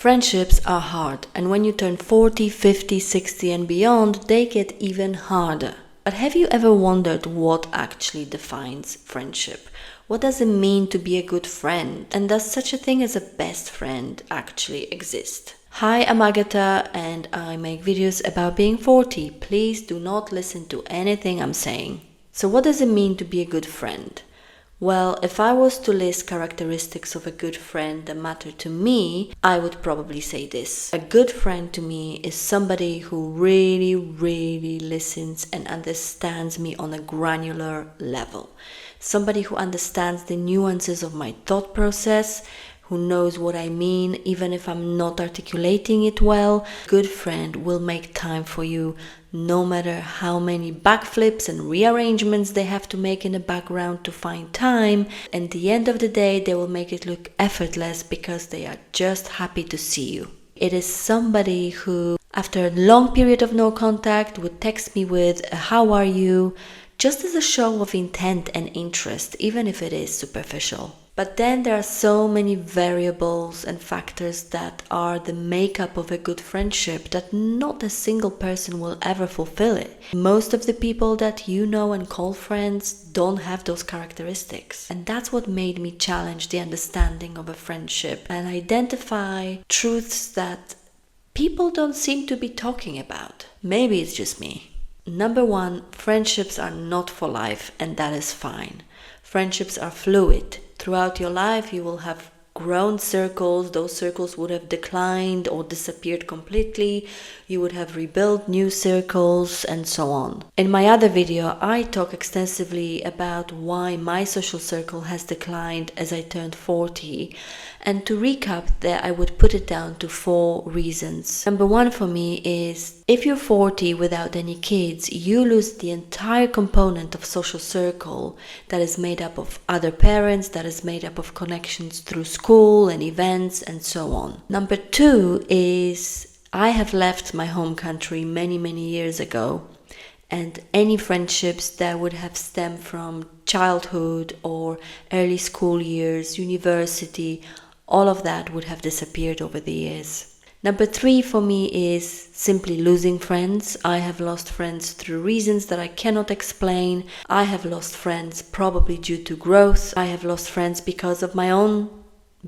Friendships are hard, and when you turn 40, 50, 60 and beyond, they get even harder. But have you ever wondered what actually defines friendship? What does it mean to be a good friend? And does such a thing as a best friend actually exist? Hi, I'm Agatha and I make videos about being 40. Please do not listen to anything I'm saying. So what does it mean to be a good friend? Well, if I was to list characteristics of a good friend that matter to me, I would probably say this. A good friend to me is somebody who really listens and understands me on a granular level. Somebody who understands the nuances of my thought process, who knows what I mean even if I'm not articulating it well. A good friend will make time for you no matter how many backflips and rearrangements they have to make in the background to find time. And at the end of the day, they will make it look effortless because they are just happy to see you. It is somebody who, after a long period of no contact, would text me with a "how are you?" just as a show of intent and interest, even if it is superficial. But then there are so many variables and factors that are the makeup of a good friendship that not a single person will ever fulfill it. Most of the people that you know and call friends don't have those characteristics. And that's what made me challenge the understanding of a friendship and identify truths that people don't seem to be talking about. Maybe it's just me. Number one, friendships are not for life, and that is fine. Friendships are fluid. Throughout your life, you will have grown circles. Those circles would have declined or disappeared completely. You would have rebuilt new circles and so on. In my other video, I talk extensively about why my social circle has declined as I turned 40. And to recap that, I would put it down to 4 reasons. Number one for me is, if you're 40 without any kids, you lose the entire component of social circle that is made up of other parents, that is made up of connections through school and events and so on. Number 2 is, I have left my home country many years ago, and any friendships that would have stemmed from childhood or early school years, university, all of that would have disappeared over the years. Number 3 for me is simply losing friends. I have lost friends through reasons that I cannot explain. I have lost friends probably due to growth. I have lost friends because of my own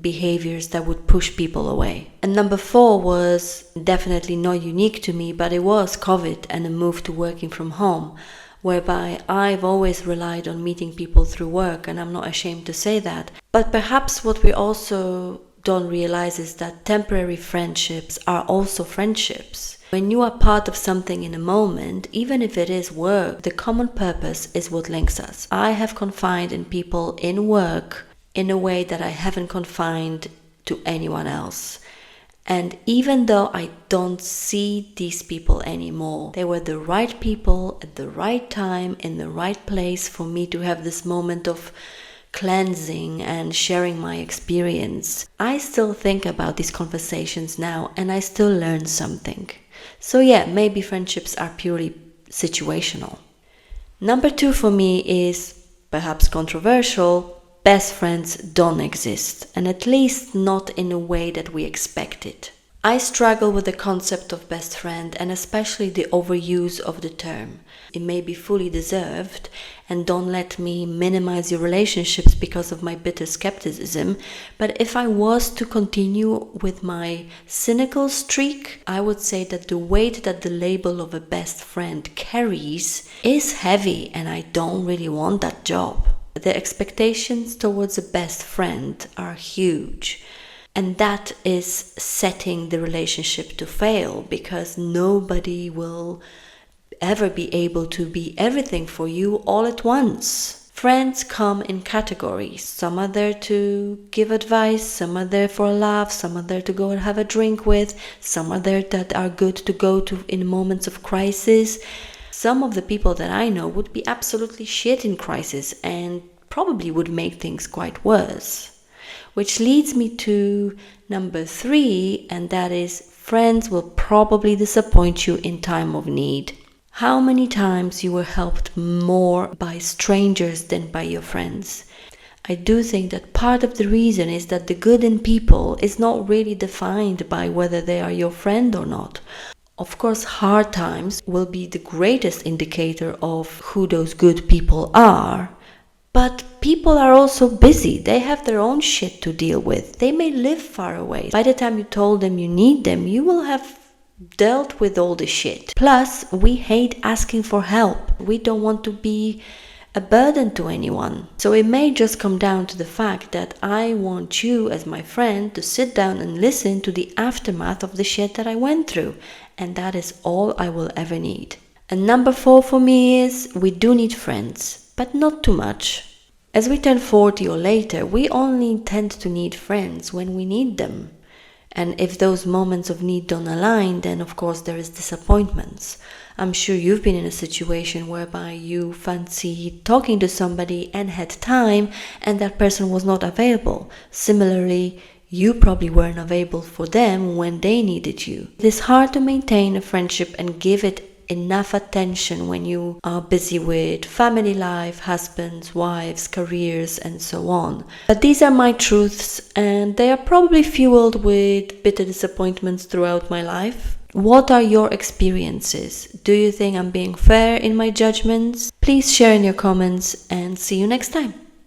behaviors that would push people away. And number 4 was definitely not unique to me, but it was COVID and a move to working from home, whereby I've always relied on meeting people through work, and I'm not ashamed to say that. But perhaps what we also don't realize is that temporary friendships are also friendships. When you are part of something in a moment, even if it is work, the common purpose is what links us. I have confided in people in work in a way that I haven't confided to anyone else. And even though I don't see these people anymore, they were the right people at the right time in the right place for me to have this moment of cleansing and sharing my experience. I still think about these conversations now and I still learn something. So yeah, maybe friendships are purely situational. Number 2 for me is, perhaps controversial, best friends don't exist, and at least not in a way that we expect it. I struggle with the concept of best friend and especially the overuse of the term. It may be fully deserved, and don't let me minimize your relationships because of my bitter skepticism, but if I was to continue with my cynical streak, I would say that the weight that the label of a best friend carries is heavy, and I don't really want that job. The expectations towards a best friend are huge, and that is setting the relationship to fail, because nobody will ever be able to be everything for you all at once. Friends come in categories. Some are there to give advice, some are there for a laugh, some are there to go and have a drink with, some are there that are good to go to in moments of crisis. Some of the people that I know would be absolutely shit in crisis and probably would make things quite worse. Which leads me to number 3, and that is, friends will probably disappoint you in time of need. How many times you were helped more by strangers than by your friends? I do think that part of the reason is that the good in people is not really defined by whether they are your friend or not. Of course, hard times will be the greatest indicator of who those good people are. But people are also busy. They have their own shit to deal with. They may live far away. By the time you told them you need them, you will have dealt with all the shit. Plus, we hate asking for help. We don't want to be a burden to anyone. So it may just come down to the fact that I want you as my friend to sit down and listen to the aftermath of the shit that I went through. And that is all I will ever need. And number 4 for me is we do need friends, but not too much. As we turn 40 or later, we only tend to need friends when we need them. And if those moments of need don't align, then of course there is disappointments. I'm sure you've been in a situation whereby you fancied talking to somebody and had time and that person was not available. Similarly, you probably weren't available for them when they needed you. It is hard to maintain a friendship and give it enough attention when you are busy with family life, husbands, wives, careers, and so on. But these are my truths, and they are probably fueled with bitter disappointments throughout my life. What are your experiences? Do you think I'm being fair in my judgments? Please share in your comments, and see you next time.